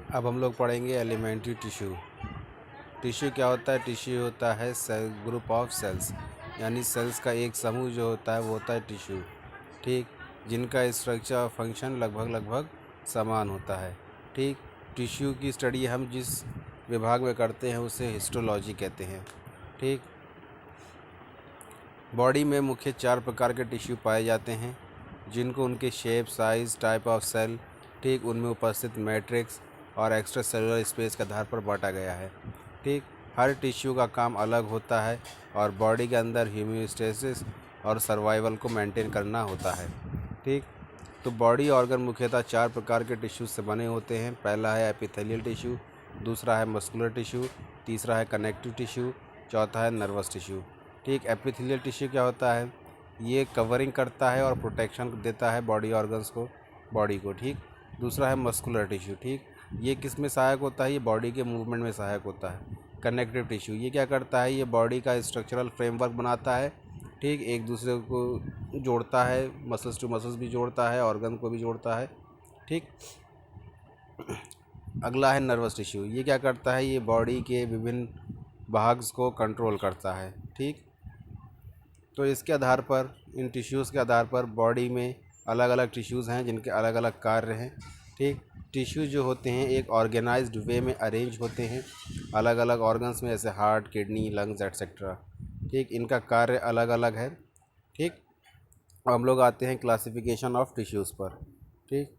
अब हम लोग पढ़ेंगे एलिमेंट्री टिश्यू। टिश्यू क्या होता है? टिश्यू होता है सेल ग्रुप ऑफ सेल्स, यानी सेल्स का एक समूह जो होता है वो होता है टिश्यू। ठीक, जिनका स्ट्रक्चर और फंक्शन लगभग समान होता है। ठीक, टिश्यू की स्टडी हम जिस विभाग में करते हैं उसे हिस्टोलॉजी कहते हैं। ठीक, बॉडी में मुख्य 4 प्रकार के टिश्यू पाए जाते हैं, जिनको उनके shape, size, type of cell, ठीक, उनमें उपस्थित मैट्रिक्स और एक्स्ट्रा सेलुलर स्पेस के आधार पर बांटा गया है। ठीक, हर टिश्यू का काम अलग होता है और बॉडी के अंदर होम्योस्टेसिस और सर्वाइवल को मेंटेन करना होता है। ठीक, तो बॉडी ऑर्गन मुख्यतः 4 प्रकार के टिश्यू से बने होते हैं। पहला है एपिथेलियल टिश्यू, दूसरा है मस्कुलर टिश्यू, तीसरा है कनेक्टिव टिश्यू, चौथा है नर्वस टिश्यू। ठीक, एपिथेलियल टिश्यू क्या होता है? ये कवरिंग करता है और प्रोटेक्शन देता है बॉडी ऑर्गन्स को, बॉडी को। ठीक, दूसरा है मस्कुलर टिश्यू। ठीक, ये किस में सहायक होता है? ये बॉडी के मूवमेंट में सहायक होता है। कनेक्टिव टिश्यू ये क्या करता है? ये बॉडी का स्ट्रक्चरल फ्रेमवर्क बनाता है। ठीक, एक दूसरे को जोड़ता है, मसल्स टू मसल्स भी जोड़ता है, ऑर्गन को भी जोड़ता है। ठीक, अगला है नर्वस टिश्यू। ये क्या करता है? ये बॉडी के विभिन्न भाग्स को कंट्रोल करता है। ठीक, तो इसके आधार पर, इन टिश्यूज़ के आधार पर बॉडी में अलग अलग टिश्यूज़ हैं जिनके अलग अलग कार्य हैं। ठीक, टिश्यू जो होते हैं एक ऑर्गेनाइज्ड वे में अरेंज होते हैं अलग अलग ऑर्गन्स में, जैसे हार्ट, किडनी, लंग्स एट्सेट्रा। ठीक, इनका कार्य अलग अलग है। ठीक, अब हम लोग आते हैं क्लासिफिकेशन ऑफ टिश्यूज़ पर। ठीक,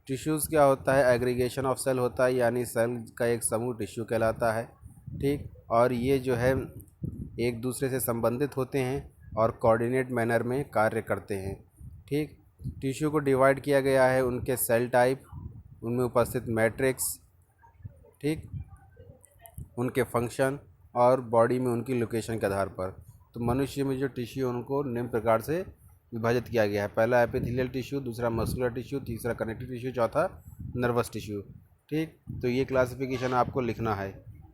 टिश्यूज़ क्या होता है? एग्रीगेशन ऑफ सेल होता है, यानी सेल का एक समूह टिश्यू कहलाता है। ठीक, और ये जो है एक दूसरे से संबंधित होते हैं और कोऑर्डिनेट मैनर में कार्य करते हैं। ठीक, टिश्यू को डिवाइड किया गया है उनके सेल टाइप, उनमें उपस्थित मैट्रिक्स, ठीक, उनके फंक्शन और बॉडी में उनकी लोकेशन के आधार पर। तो मनुष्य में जो टिश्यू उनको निम्न प्रकार से विभाजित किया गया है। पहला एपिथेलियल टिश्यू, दूसरा मस्कुलर टिश्यू, तीसरा कनेक्टिव टिश्यू, चौथा नर्वस टिश्यू। ठीक, तो ये क्लासिफिकेशन आपको लिखना है।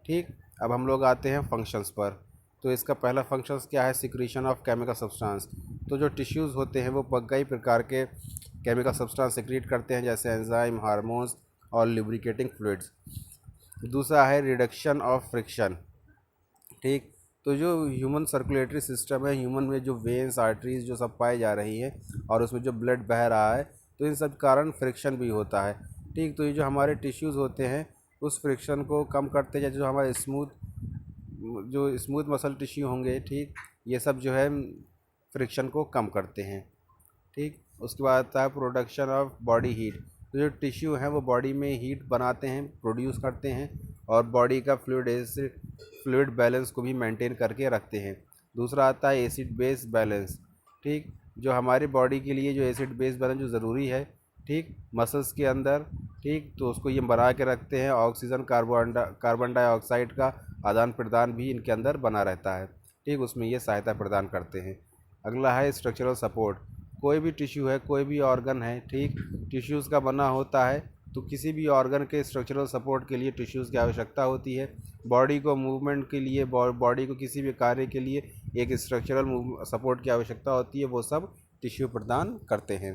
ठीक, अब हम लोग आते हैं फंक्शंस पर। तो इसका पहला फंक्शंस क्या है? Secretion of chemical substance. तो जो टिश्यूज़ होते हैं वो कई प्रकार के केमिकल सब्सटेंस सिक्रीट करते हैं, जैसे एंजाइम, हार्मोन्स और लुब्रिकेटिंग फ्लूइड्स। दूसरा है रिडक्शन ऑफ फ्रिक्शन। ठीक, तो जो ह्यूमन सर्कुलेटरी सिस्टम है, ह्यूमन में जो वेन्स, आर्टरीज जो सब पाई जा रही हैं और उसमें जो ब्लड बह रहा है, तो इन सब कारण फ्रिक्शन भी होता है। ठीक, तो ये जो हमारे टिश्यूज़ होते हैं उस फ्रिक्शन को कम करते हैं, जैसे जो स्मूथ मसल टिश्यू होंगे, ठीक, ये सब जो है फ्रिक्शन को कम करते हैं। ठीक, उसके बाद आता है प्रोडक्शन ऑफ बॉडी हीट। तो जो टिश्यू हैं वो बॉडी में हीट बनाते हैं, प्रोड्यूस करते हैं और बॉडी का फ्लूइड बैलेंस को भी मेंटेन करके रखते हैं। दूसरा आता है एसिड बेस बैलेंस। ठीक, जो हमारी बॉडी के लिए जो एसिड बेस बैलेंस जो ज़रूरी है, ठीक, मसल्स के अंदर, ठीक, तो उसको ये बना के रखते हैं। ऑक्सीजन कार्बन डाइऑक्साइड का आदान प्रदान भी इनके अंदर बना रहता है। ठीक, उसमें ये सहायता प्रदान करते हैं। अगला है स्ट्रक्चरल सपोर्ट। कोई भी टिश्यू है, कोई भी ऑर्गन है, ठीक, टिश्यूज़ का बना होता है, तो किसी भी ऑर्गन के स्ट्रक्चरल सपोर्ट के लिए टिश्यूज़ की आवश्यकता होती है। बॉडी को मूवमेंट के लिए, बॉडी को किसी भी कार्य के लिए एक स्ट्रक्चरल सपोर्ट की आवश्यकता होती है, वो सब टिश्यू प्रदान करते हैं।